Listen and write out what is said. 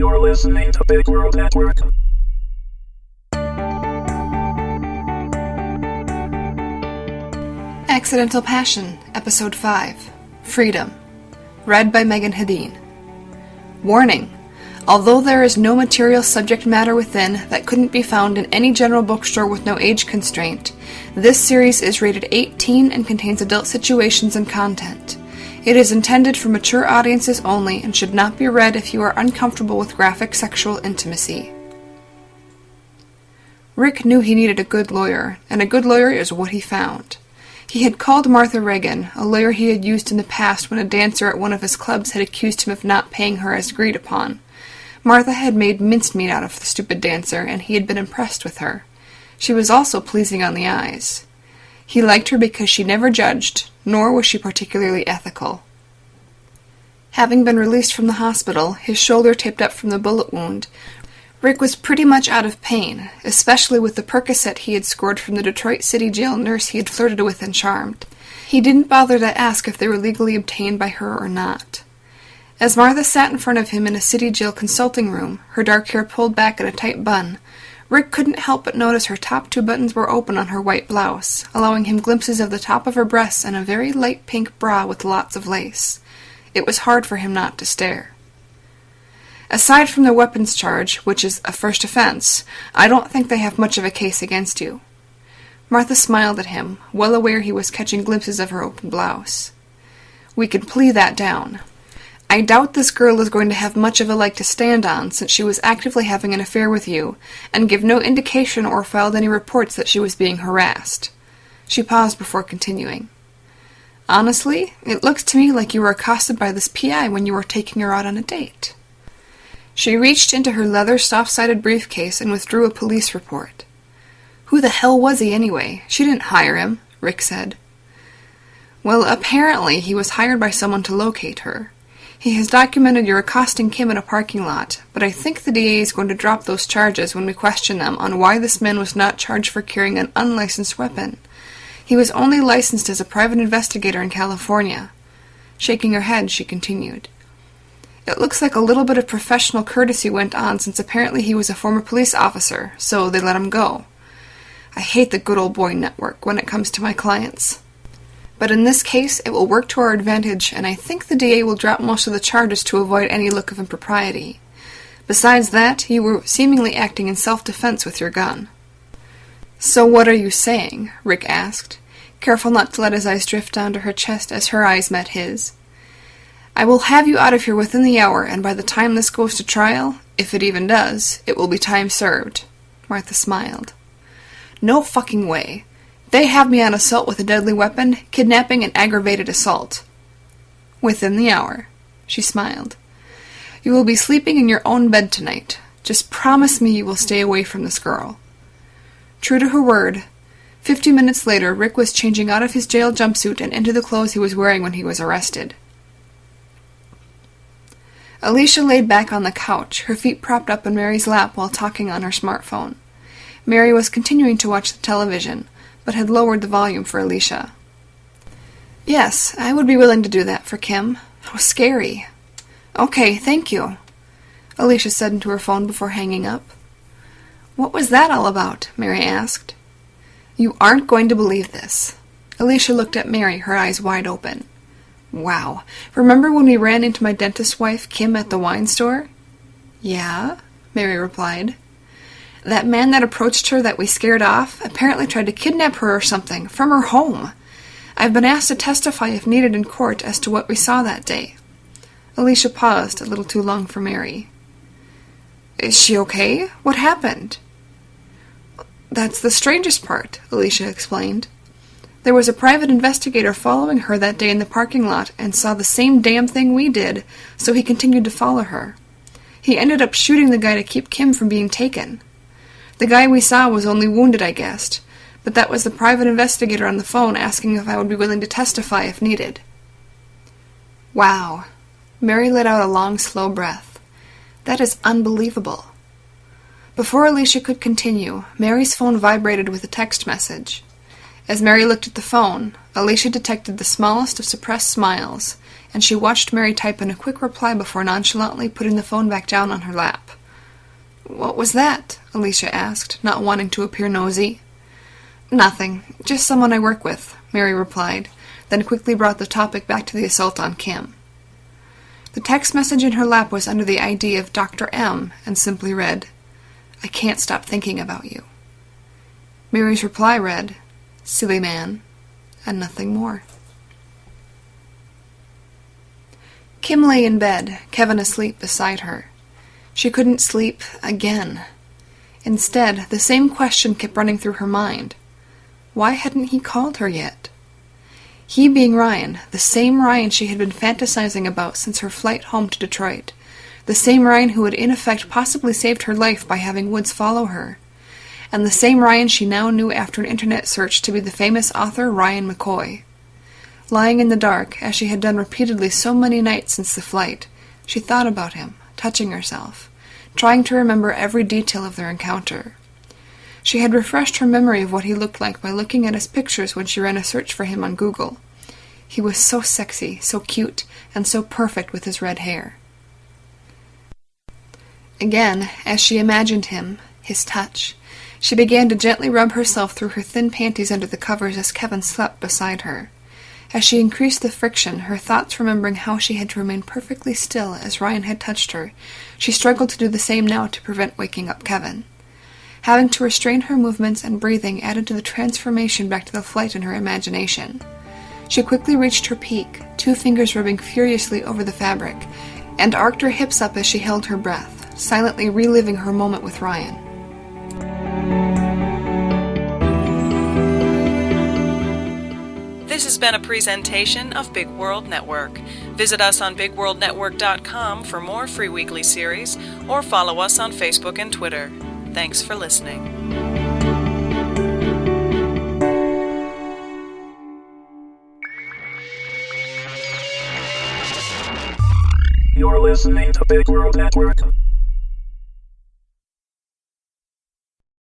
You're listening to Big World Network. Accidental Passion, Episode 5, Freedom. Read by Meagan Hedin. Warning! Although there is no material subject matter within that couldn't be found in any general bookstore with no age constraint, this series is rated 18 and contains adult situations and content. It is intended for mature audiences only and should not be read if you are uncomfortable with graphic sexual intimacy. Rick knew he needed a good lawyer, and a good lawyer is what he found. He had called Martha Reagan, a lawyer he had used in the past when a dancer at one of his clubs had accused him of not paying her as agreed upon. Martha had made mincemeat out of the stupid dancer, and he had been impressed with her. She was also pleasing on the eyes. He liked her because she never judged, nor was she particularly ethical. Having been released from the hospital, his shoulder taped up from the bullet wound, Rick was pretty much out of pain, especially with the Percocet he had scored from the Detroit City Jail nurse he had flirted with and charmed. He didn't bother to ask if they were legally obtained by her or not. As Martha sat in front of him in a city jail consulting room, her dark hair pulled back in a tight bun, Rick couldn't help but notice her top 2 buttons were open on her white blouse, allowing him glimpses of the top of her breasts and a very light pink bra with lots of lace. It was hard for him not to stare. Aside from the weapons charge, which is a first offense, I don't think they have much of a case against you. Martha smiled at him, well aware he was catching glimpses of her open blouse. We can plea that down. I doubt this girl is going to have much of a leg to stand on since she was actively having an affair with you, and give no indication or filed any reports that she was being harassed. She paused before continuing. Honestly, it looks to me like you were accosted by this PI when you were taking her out on a date. She reached into her leather soft-sided briefcase and withdrew a police report. Who the hell was he anyway? She didn't hire him, Rick said. Well, apparently he was hired by someone to locate her. He has documented your accosting Kim in a parking lot, but I think the DA is going to drop those charges when we question them on why this man was not charged for carrying an unlicensed weapon. He was only licensed as a private investigator in California. Shaking her head, she continued. It looks like a little bit of professional courtesy went on since apparently he was a former police officer, so they let him go. I hate the good old boy network when it comes to my clients. But in this case, it will work to our advantage, and I think the DA will drop most of the charges to avoid any look of impropriety. Besides that, you were seemingly acting in self-defense with your gun. So what are you saying? Rick asked, careful not to let his eyes drift down to her chest as her eyes met his. I will have you out of here within the hour, and by the time this goes to trial, if it even does, it will be time served. Martha smiled. No fucking way. They have me on assault with a deadly weapon, kidnapping, and aggravated assault. Within the hour, she smiled. You will be sleeping in your own bed tonight. Just promise me you will stay away from this girl. True to her word, 50 minutes later, Rick was changing out of his jail jumpsuit and into the clothes he was wearing when he was arrested. Alicia laid back on the couch, her feet propped up in Mary's lap while talking on her smartphone. Mary was continuing to watch the television, but had lowered the volume for Alicia. Yes, I would be willing to do that for Kim. How scary. Okay, thank you, Alicia said into her phone before hanging up. What was that all about? Mary asked. You aren't going to believe this. Alicia looked at Mary, her eyes wide open. Wow, remember when we ran into my dentist's wife, Kim, at the wine store? Yeah, Mary replied. That man that approached her that we scared off apparently tried to kidnap her or something from her home. I've been asked to testify if needed in court as to what we saw that day. Alicia paused, a little too long for Mary. Is she okay? What happened? That's the strangest part, Alicia explained. There was a private investigator following her that day in the parking lot and saw the same damn thing we did, so he continued to follow her. He ended up shooting the guy to keep Kim from being taken. The guy we saw was only wounded, I guessed, but that was the private investigator on the phone asking if I would be willing to testify if needed. Wow. Mary let out a long, slow breath. That is unbelievable. Before Alicia could continue, Mary's phone vibrated with a text message. As Mary looked at the phone, Alicia detected the smallest of suppressed smiles, and she watched Mary type in a quick reply before nonchalantly putting the phone back down on her lap. "What was that?" Alicia asked, not wanting to appear nosy. "Nothing. Just someone I work with," Mary replied, then quickly brought the topic back to the assault on Kim. The text message in her lap was under the ID of Dr. M and simply read, "I can't stop thinking about you." Mary's reply read, "Silly man," and nothing more. Kim lay in bed, Kevin asleep beside her. She couldn't sleep again. Instead, the same question kept running through her mind. Why hadn't he called her yet? He being Ryan, the same Ryan she had been fantasizing about since her flight home to Detroit, the same Ryan who had in effect possibly saved her life by having Woods follow her, and the same Ryan she now knew after an internet search to be the famous author Ryan McCoy. Lying in the dark, as she had done repeatedly so many nights since the flight, she thought about him, touching herself, trying to remember every detail of their encounter. She had refreshed her memory of what he looked like by looking at his pictures when she ran a search for him on Google. He was so sexy, so cute, and so perfect with his red hair. Again, as she imagined him, his touch, she began to gently rub herself through her thin panties under the covers as Kevin slept beside her. As she increased the friction, her thoughts remembering how she had to remain perfectly still as Ryan had touched her, she struggled to do the same now to prevent waking up Kevin. Having to restrain her movements and breathing added to the transformation back to the flight in her imagination. She quickly reached her peak, 2 fingers rubbing furiously over the fabric, and arched her hips up as she held her breath, silently reliving her moment with Ryan. This has been a presentation of Big World Network. Visit us on BigWorldNetwork.com for more free weekly series, or follow us on Facebook and Twitter. Thanks for listening. You're listening to Big World Network.